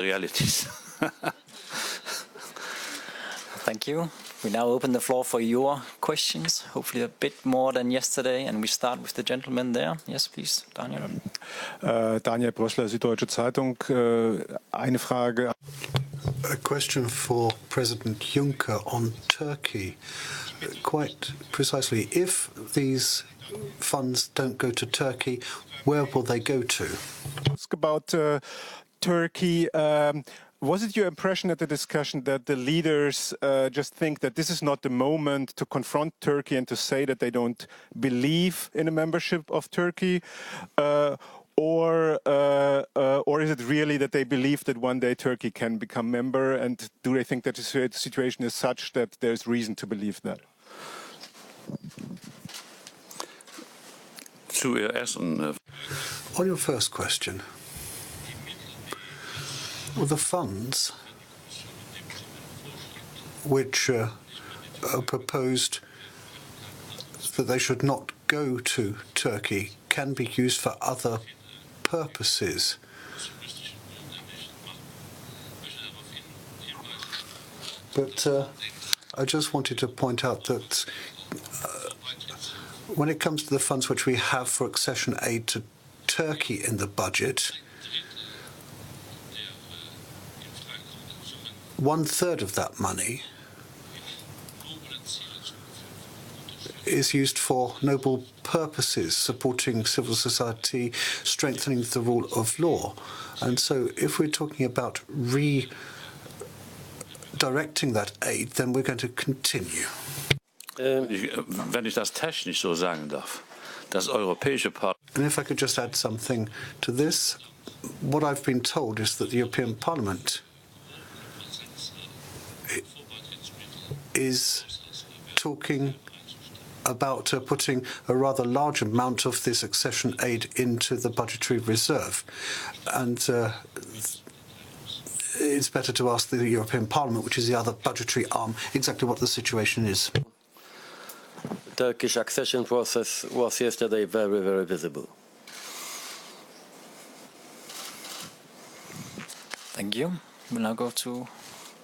realities. Thank you. We now open the floor for your questions, hopefully a bit more than yesterday, and we start with the gentleman there. Yes, please, Daniel. Daniel Brössler, Süddeutsche Zeitung. Eine Frage. A question for President Juncker on Turkey. Quite precisely, if these funds don't go to Turkey, where will they go to? Ask about Turkey. Was it your impression at the discussion that the leaders just think that this is not the moment to confront Turkey and to say that they don't believe in a membership of Turkey? Or is it really that they believe that one day Turkey can become member? And do they think that the situation is such that there's reason to believe that? On your first question, well, the funds which are proposed that they should not go to Turkey can be used for other purposes. But I just wanted to point out that when it comes to the funds which we have for accession aid to Turkey in the budget, 1/3 of that money is used for noble purposes, supporting civil society, strengthening the rule of law. And so if we're talking about redirecting that aid, then we're going to continue. Wenn ich das technisch so sagen darf, das europäische Parlament. And if I could just add something to this, what I've been told is that the European Parliament is talking about putting a rather large amount of this accession aid into the budgetary reserve. And it's better to ask the European Parliament, which is the other budgetary arm, exactly what the situation is. The Turkish accession process was yesterday very, very visible. Thank you. We'll now go to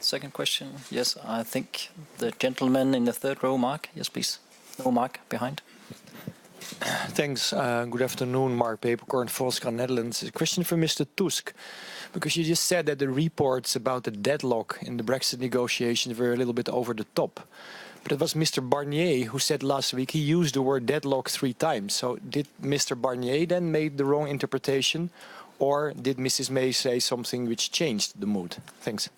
second question. Yes, I think the gentleman in the third row, Mark. Yes, please. No, Mark, behind. Thanks. Good afternoon, Mark Peperkorn, Volkskrant, Netherlands. A question for Mr. Tusk, because you just said that the reports about the deadlock in the Brexit negotiations were a little bit over the top. But it was Mr. Barnier who said last week he used the word deadlock 3 times. So did Mr. Barnier then make the wrong interpretation, or did Mrs. May say something which changed the mood? Thanks.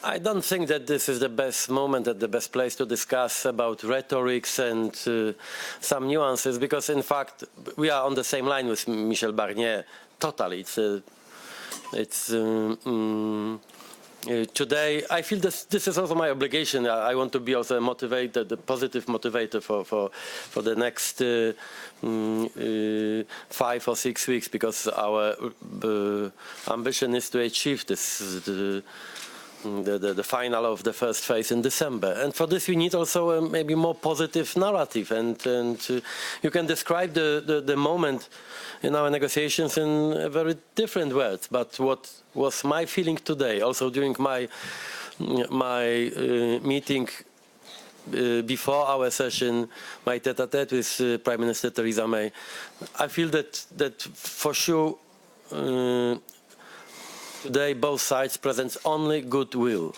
I don't think that this is the best moment and the best place to discuss about rhetorics and some nuances, because in fact we are on the same line with Michel Barnier totally. Today I feel this is also my obligation. I want to be also motivated, the positive motivator for the next 5 or 6 weeks, because our ambition is to achieve this. The final of the first phase in December, and for this we need also a maybe more positive narrative, and you can describe the moment in our negotiations in a very different words. But what was my feeling today, also during my meeting before our session, my tete-a-tete with Prime Minister Theresa May, I feel that for sure. Today, both sides present only goodwill,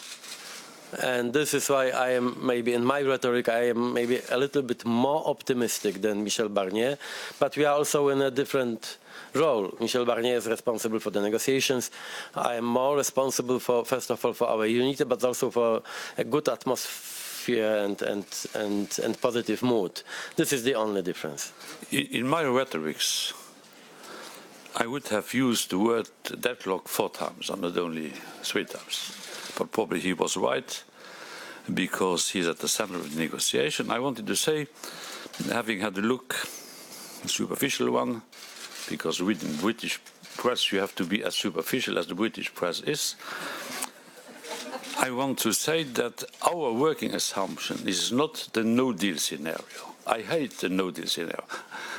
and this is why I am maybe in my rhetoric I am maybe a little bit more optimistic than Michel Barnier. But we are also in a different role. Michel Barnier is responsible for the negotiations. I am more responsible for, first of all, for our unity, but also for a good atmosphere and positive mood. This is the only difference. In my rhetorics, I would have used the word deadlock 4 times, and not only 3 times. But probably he was right, because he's at the center of the negotiation. I wanted to say, having had a look, a superficial one, because within British press you have to be as superficial as the British press is. I want to say that our working assumption is not the no-deal scenario. I hate the no-deal scenario.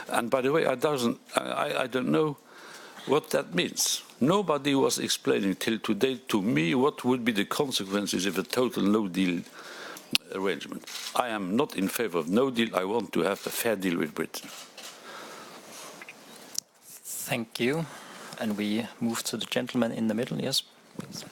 And by the way, I don't know what that means. Nobody was explaining till today to me what would be the consequences of a total no-deal arrangement. I am not in favor of no deal. I want to have a fair deal with Britain. Thank you. And we move to the gentleman in the middle. Yes, please.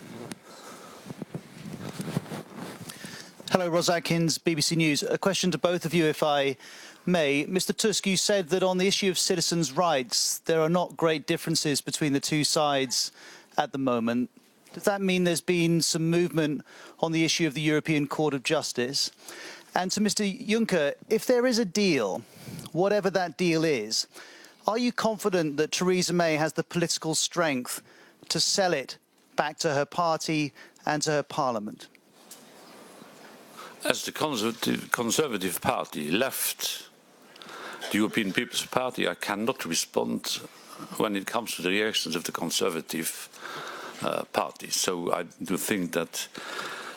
Hello, Ros Atkins, BBC News. A question to both of you, if I may. Mr. Tusk, you said that on the issue of citizens' rights, there are not great differences between the two sides at the moment. Does that mean there's been some movement on the issue of the European Court of Justice? And to Mr. Juncker, if there is a deal, whatever that deal is, are you confident that Theresa May has the political strength to sell it back to her party and to her parliament? As the Conservative Party left the European People's Party, I cannot respond when it comes to the reactions of the Conservative Party. So I do think that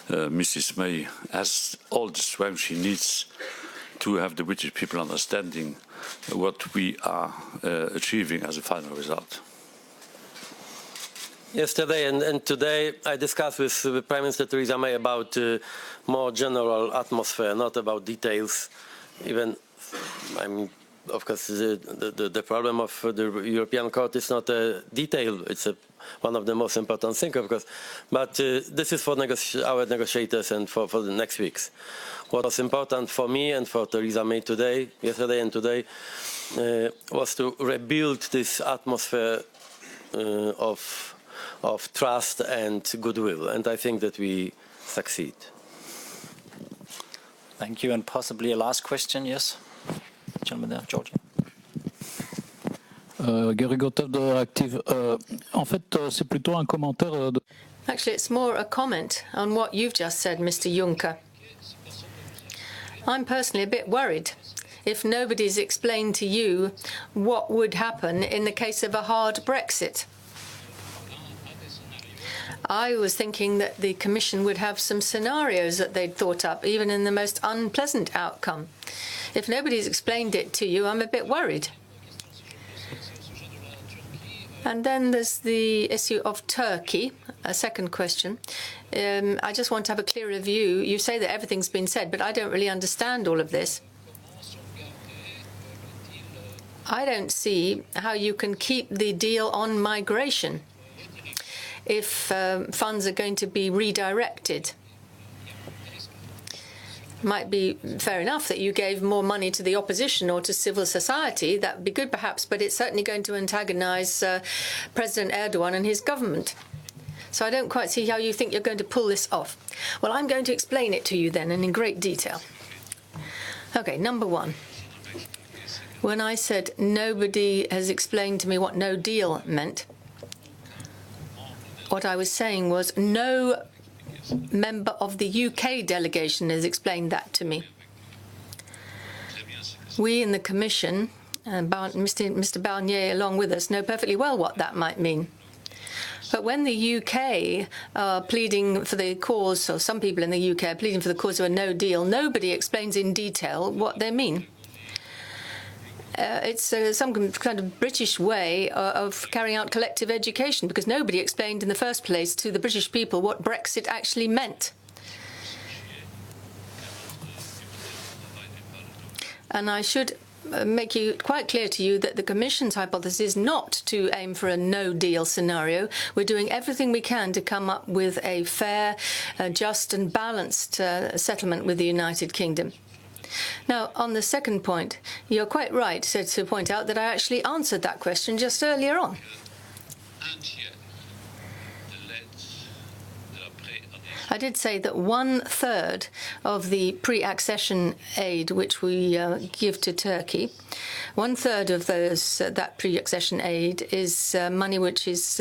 Mrs. May has all the strength she needs to have the British people understanding what we are achieving as a final result. Yesterday and today I discussed with Prime Minister Theresa May about more general atmosphere, not about details. Even, I mean, of course, the problem of the European Court is not a detail. It's one of the most important things, of course. But this is for our negotiators and for the next weeks. What was important for me and for Theresa May today, yesterday and today, was to rebuild this atmosphere of trust and goodwill, and I think that we succeed. Thank you, and possibly a last question, yes? Gentleman there, Georgia. Gary Gotev de Active. En fait, c'est plutôt un commentaire. Actually, it's more a comment on what you've just said, Mr. Juncker. I'm personally a bit worried if nobody's explained to you what would happen in the case of a hard Brexit. I was thinking that the Commission would have some scenarios that they'd thought up, even in the most unpleasant outcome. If nobody's explained it to you, I'm a bit worried. And then there's the issue of Turkey, a second question. I just want to have a clearer view. You say that everything's been said, but I don't really understand all of this. I don't see how you can keep the deal on migration if funds are going to be redirected. Might be fair enough that you gave more money to the opposition or to civil society. That would be good, perhaps, but it's certainly going to antagonize President Erdogan and his government. So I don't quite see how you think you're going to pull this off. Well, I'm going to explain it to you then, and in great detail. Okay, number one. When I said nobody has explained to me what no deal meant, what I was saying was no member of the UK delegation has explained that to me. We in the Commission, Mr. Barnier along with us, know perfectly well what that might mean. But when the UK are pleading for the cause, or some people in the UK are pleading for the cause of a no deal, nobody explains in detail what they mean. It's some kind of British way of carrying out collective education, because nobody explained in the first place to the British people what Brexit actually meant. And I should make it quite clear to you that the Commission's hypothesis is not to aim for a no-deal scenario. We're doing everything we can to come up with a fair, just and balanced settlement with the United Kingdom. Now, on the second point, you're quite right to point out that I actually answered that question just earlier on. I did say that 1/3 of the pre-accession aid which we give to Turkey, 1/3 of that pre-accession aid is money which is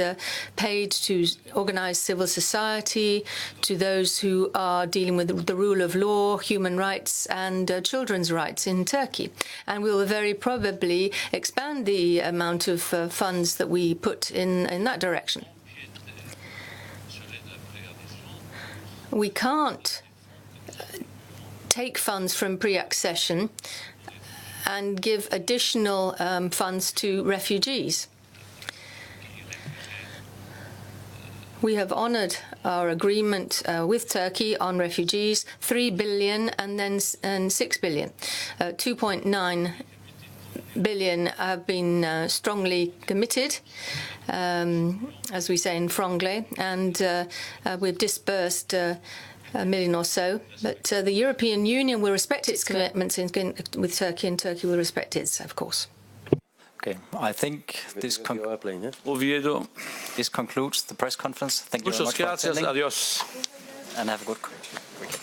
paid to organized civil society, to those who are dealing with the rule of law, human rights and children's rights in Turkey. And we will very probably expand the amount of funds that we put in that direction. We can't take funds from pre-accession and give additional funds to refugees. We have honoured our agreement with Turkey on refugees, 3 billion and then 6 billion. 2.9 billion have been strongly committed, as we say in franglais, and we've disbursed a million or so. But the European Union will respect its commitments with Turkey, and Turkey will respect its, of course. Okay, I think this concludes the press conference. Thank you very Muchas much for gracias, attending, adiós. and have a good weekend.